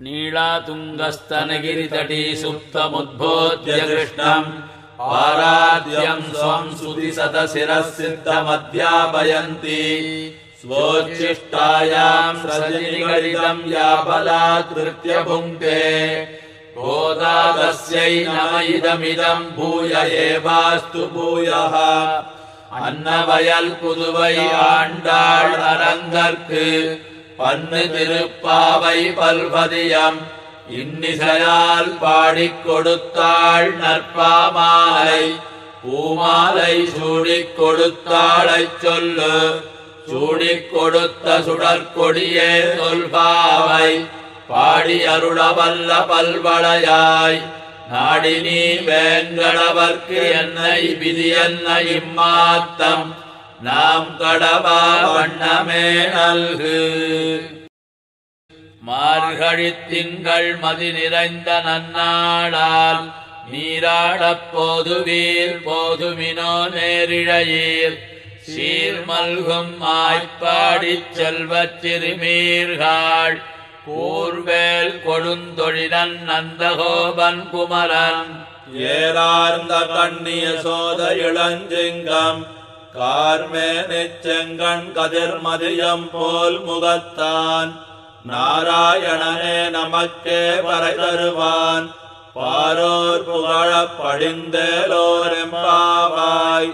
नीलातुङ्गस्तनगिरितटी सुप्तमुद्बोध्य कृष्णम् पाराद्यम् स्वम् श्रुतिशतशिरःसिद्धमध्यापयन्ति स्वोच्छिष्टायाम् सृजनिगलितम् या बलात्कृत्य भुङ्क्ते गोदा तस्यै नम इदमिदम् भूय एवास्तु भूयः अन्नवयल पुதுவை ஆண்டாள் அரங்கற்கு பன்னு திருப்பாவை பல்பதியம் இன்னிசையால் பாடிக் கொடுத்தாள் நற்பாமாலை பூமாலை சூடிக் கொடுத்தாளைச் சொல்லு சூடிக் கொடுத்த சுடற்கொடியே சொல்பாவை பாடி அருளவல்ல பல்வளையாய் நாடி நீ வேங்கடவர்க்கு என்னை விதி என்ன இம்மாத்தம் நாம் கடவா வண்ணமே நல்கு. மார்கழித் திங்கள் மதி நிறைந்த நன்னாளால் நீராடப் போதுவீர் போதுமினோ நேரிழையீர் சீர்மல்கும் ஆய்ப்பாடிச் செல்வச் சிறுமீர்கள் கூர்வேல் கொடுந்தொழிலன் நந்தகோபன் குமரன் ஏறார்ந்த கண்ணிய சோத இளஞ்சிங்கம் கார்மேனிச் செங்கண் கதிர்மதியம் போல் முகத்தான் நாராயணனே நமக்கே பறை தருவான் பாரோர் புகழப் படிந்தேலோரெம்பாவாய்.